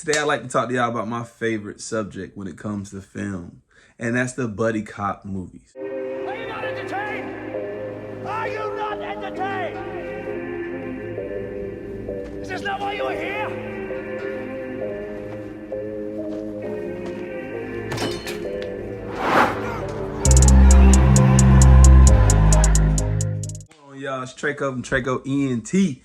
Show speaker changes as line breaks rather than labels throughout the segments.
Today I'd like to talk to y'all about my favorite subject when it comes to film, and that's the buddy cop movies.
Are you not entertained? Are you not entertained? Is this not why you were here?
What's going on, y'all? It's Traco from Traco ENT.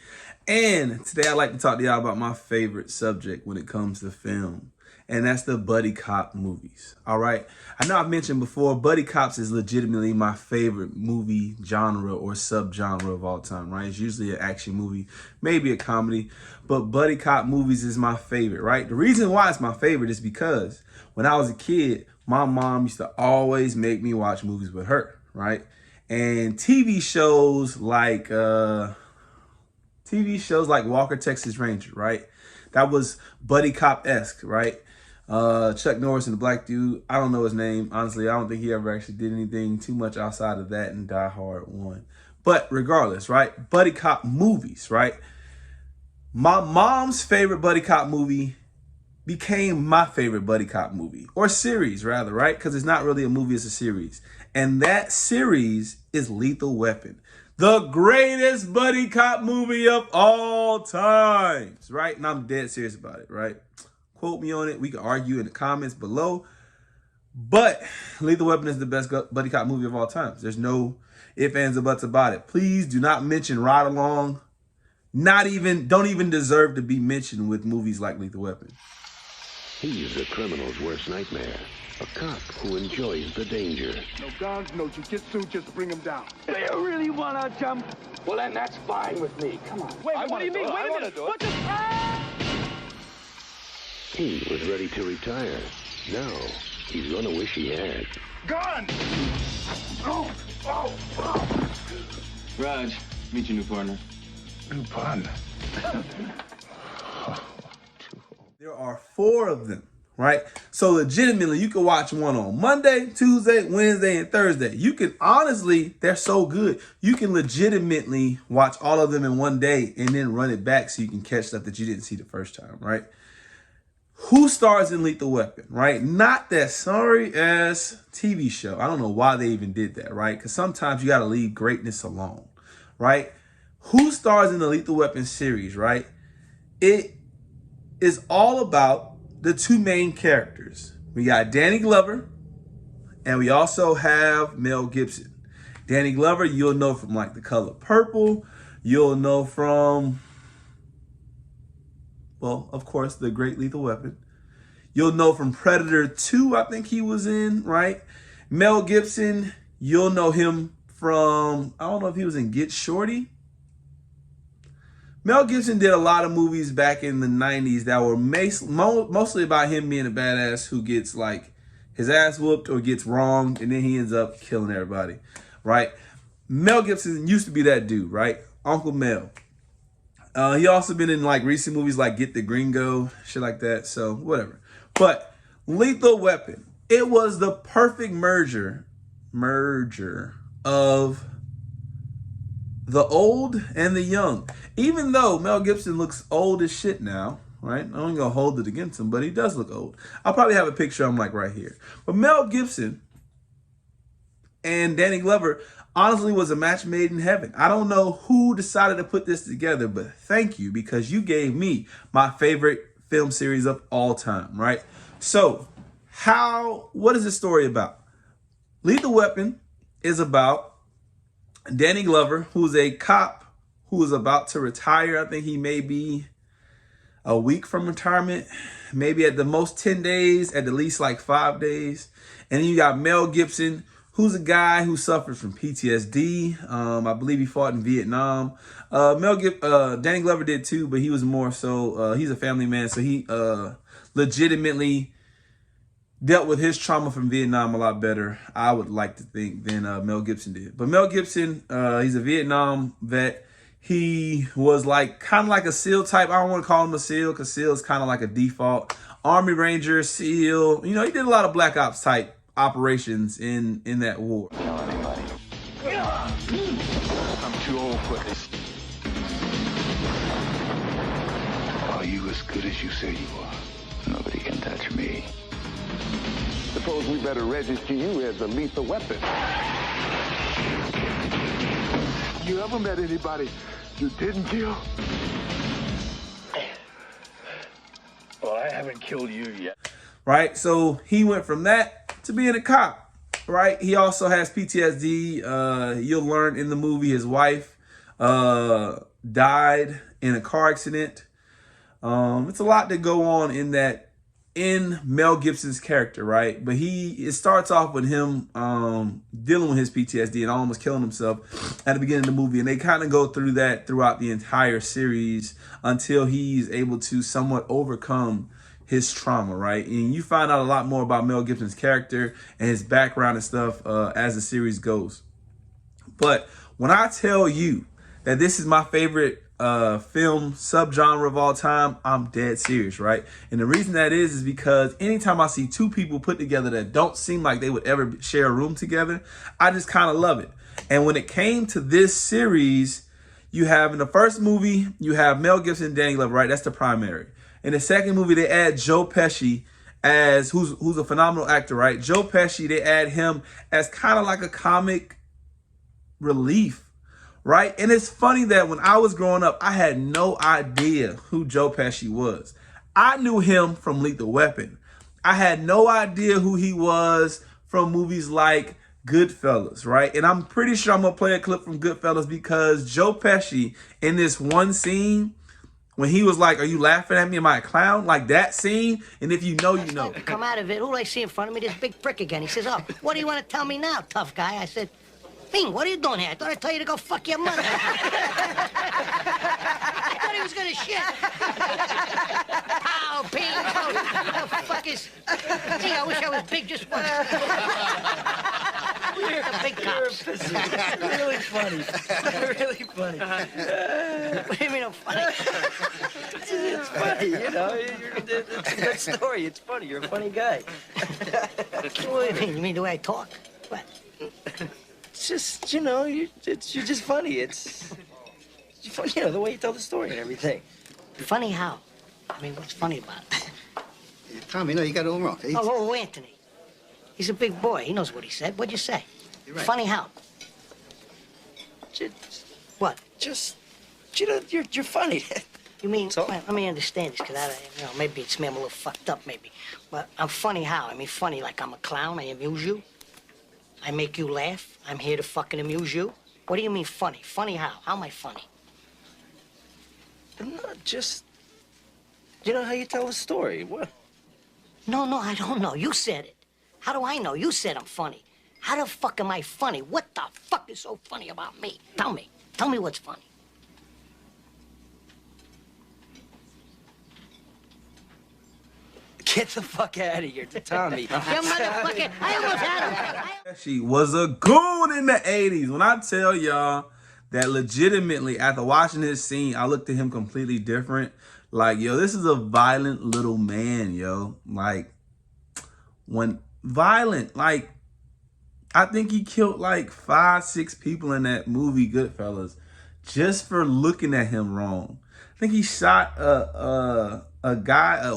And today I'd like to talk to y'all about my favorite subject when it comes to film, and that's the buddy cop movies. All right. I know I've mentioned before, buddy cops is legitimately my favorite movie genre or subgenre of all time, right? It's usually an action movie, maybe a comedy, but buddy cop movies is my favorite, right? The reason why it's my favorite is because when I was a kid, my mom used to always make me watch movies with her, right? And TV shows like Walker, Texas Ranger, right? That was buddy cop-esque, right? Chuck Norris and the black dude, I don't know his name. Honestly, I don't think he ever actually did anything too much outside of that and Die Hard 1. But regardless, right? Buddy cop movies, right? My mom's favorite buddy cop movie became my favorite buddy cop movie, or series rather, right? Because it's not really a movie, it's a series. And that series is Lethal Weapon. The greatest buddy cop movie of all times, right? And I'm dead serious about it, right? Quote me on it. We can argue in the comments below. But Lethal Weapon is the best buddy cop movie of all times. There's no ifs, ands, or buts about it. Please do not mention Ride Along. Don't even deserve to be mentioned with movies like Lethal Weapon.
He's a criminal's worst nightmare. A cop who enjoys the danger.
No guns, no jujitsu, just bring him down.
Do you really want to jump?
Well, then that's fine with me. Come on.
Wait, what do you mean? Wait a minute. What the?
He was ready to retire. Now, he's gonna wish he had.
Gun! Oh!
Raj, meet your new partner.
New partner.
There are 4 of them, right? So legitimately, you can watch one on Monday, Tuesday, Wednesday, and Thursday. You can honestly, they're so good. You can legitimately watch all of them in one day and then run it back so you can catch stuff that you didn't see the first time, right? Who stars in Lethal Weapon, right? Not that sorry-ass TV show. I don't know why they even did that, right? Because sometimes you got to leave greatness alone, right? Who stars in the Lethal Weapon series, right? It is all about the 2 main characters. We got Danny Glover, and we also have Mel Gibson. Danny Glover, you'll know from like The Color Purple. You'll know from, well, of course, the great Lethal Weapon. You'll know from Predator 2, I think he was in, right? Mel Gibson, you'll know him from, I don't know if he was in Get Shorty. Mel Gibson did a lot of movies back in the 90s that were mostly about him being a badass who gets like his ass whooped or gets wronged, and then he ends up killing everybody, right? Mel Gibson used to be that dude, right? Uncle Mel. He also been in like recent movies like Get the Gringo, shit like that, so whatever. But Lethal Weapon, it was the perfect merger of the old and the young. Even though Mel Gibson looks old as shit now, right? I'm not gonna hold it against him, but he does look old. I'll probably have a picture of him like right here. But Mel Gibson and Danny Glover honestly was a match made in heaven. I don't know who decided to put this together, but thank you, because you gave me my favorite film series of all time, right? So what is this story about? Lethal Weapon is about Danny Glover, who's a cop who is about to retire. I think he may be a week from retirement, maybe at the most 10 days, at the least like 5 days. And then you got Mel Gibson, who's a guy who suffers from PTSD. I believe he fought in Vietnam. Danny Glover did too, but he was more so, he's a family man, so he legitimately dealt with his trauma from Vietnam a lot better, I would like to think, than Mel Gibson did. But Mel Gibson, he's a Vietnam vet. He was like kind of like a SEAL type. I don't want to call him a SEAL because SEAL is kind of like a default. Army Ranger, SEAL. You know, he did a lot of Black Ops type operations in that war.
Tell anybody. I'm too old for this.
Are you as good as you say you are?
Nobody can touch me.
Suppose we better register you as a lethal weapon.
You ever met anybody you didn't kill?
Well, I haven't killed you yet.
Right? So he went from that to being a cop, right? He also has PTSD. You'll learn in the movie his wife died in a car accident. It's a lot to go on in Mel Gibson's character, right? But it starts off with him dealing with his PTSD and almost killing himself at the beginning of the movie. And they kind of go through that throughout the entire series until he's able to somewhat overcome his trauma, right? And you find out a lot more about Mel Gibson's character and his background and stuff as the series goes. But when I tell you that this is my favorite film subgenre of all time, I'm dead serious, right? And the reason that is because anytime I see two people put together that don't seem like they would ever share a room together, I just kind of love it. And when it came to this series, you have in the first movie, you have Mel Gibson and Danny Glover, right? That's the primary. In the second movie, they add Joe Pesci as who's a phenomenal actor, right? Joe Pesci, they add him as kind of like a comic relief, right? And it's funny that when I was growing up, I had no idea who Joe Pesci was. I knew him from Lethal Weapon. I had no idea who he was from movies like Goodfellas, right? And I'm pretty sure I'm going to play a clip from Goodfellas because Joe Pesci in this one scene, when he was like, "Are you laughing at me? Am I a clown?" Like that scene. And if you know, you know.
Come out of it. Who do I see in front of me? This big prick again. He says, "Oh, what do you want to tell me now, tough guy?" I said, "Bing, what are you doing here? I thought I'd tell you to go fuck your mother." I thought he was gonna shit. Pow, Bing, what the fuck is... Gee, I wish I was big just once. The big cops.
Really funny. Really funny.
What do you mean I'm funny?
It's funny, you know. It's a good story. It's funny. You're a funny guy.
What do you mean? You mean the way I talk? What?
It's just, you know, you're just funny. It's funny, you know, the way you tell the story and everything.
Funny how? I mean, what's funny about it?
Tommy, no, you got it all wrong.
Oh, Anthony. He's a big boy. He knows what he said. What'd you say?
You're right.
Funny how? What?
Just, you know, you're funny.
You mean,
So?
well, let me understand this, because maybe it's me, I'm a little fucked up, maybe. But I'm funny how? I mean, funny like I'm a clown, I amuse you. I make you laugh. I'm here to fucking amuse you. What do you mean funny? Funny how? How am I funny?
No, just, you know how you tell the story. What?
No, I don't know. You said it. How do I know? You said I'm funny. How the fuck am I funny? What the fuck is so funny about me? Tell me. Tell me what's funny.
Get the fuck out of here, Tommy.
You motherfucker. I almost had him.
She was a goon in the 80s. When I tell y'all that legitimately after watching this scene, I looked at him completely different. Like, yo, this is a violent little man, yo. Like, when violent, like, I think he killed like 5-6 people in that movie Goodfellas just for looking at him wrong. I think he shot a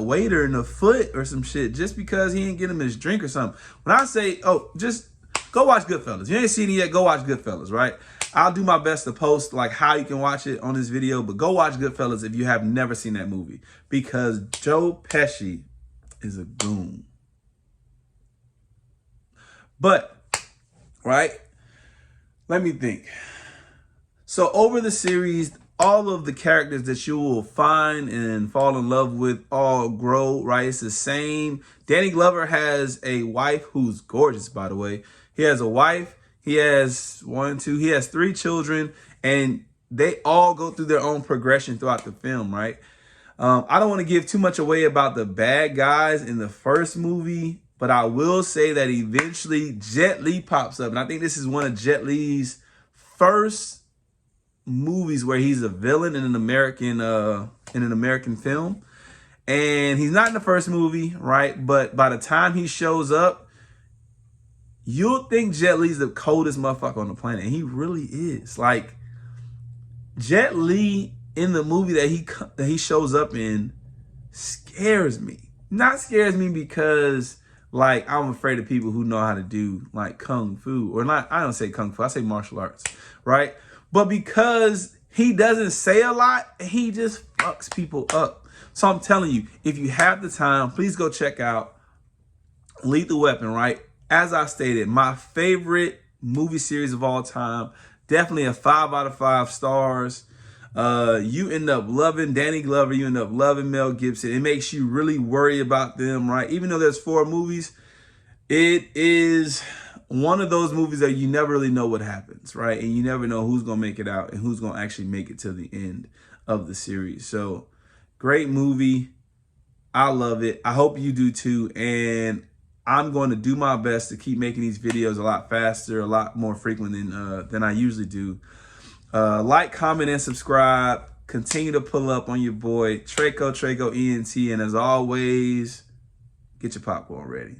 waiter in the foot or some shit just because he didn't get him his drink or something. When I say, oh, just go watch Goodfellas. You ain't seen it yet, go watch Goodfellas, right? I'll do my best to post like how you can watch it on this video, but go watch Goodfellas if you have never seen that movie because Joe Pesci is a goon. But, right, let me think. So over the series, all of the characters that you will find and fall in love with all grow, right? It's the same. Danny Glover has a wife who's gorgeous, by the way. He has a wife. He has he has 3 children, and they all go through their own progression throughout the film, right? I don't want to give too much away about the bad guys in the first movie, but I will say that eventually Jet Li pops up. And I think this is one of Jet Li's first movies where he's a villain in an American film. And he's not in the first movie, right? But by the time he shows up, you'll think Jet Li's the coldest motherfucker on the planet. And he really is. Like, Jet Li in the movie that he shows up in scares me. not scares me because like I'm afraid of people who know how to do like kung fu, or not. I don't say kung fu, I say martial arts, right? But because he doesn't say a lot, he just fucks people up. So I'm telling you, if you have the time, please go check out Lethal Weapon, right? As I stated, my favorite movie series of all time. Definitely a 5 out of 5 stars. You end up loving Danny Glover. You end up loving Mel Gibson. It makes you really worry about them, right? Even though there's 4 movies, it is one of those movies that you never really know what happens, right? And you never know who's going to make it out and who's going to actually make it to the end of the series. So, great movie. I love it. I hope you do too. And I'm going to do my best to keep making these videos a lot faster, a lot more frequent than I usually do. Like, comment, and subscribe. Continue to pull up on your boy, Treyco ENT. And as always, get your popcorn ready.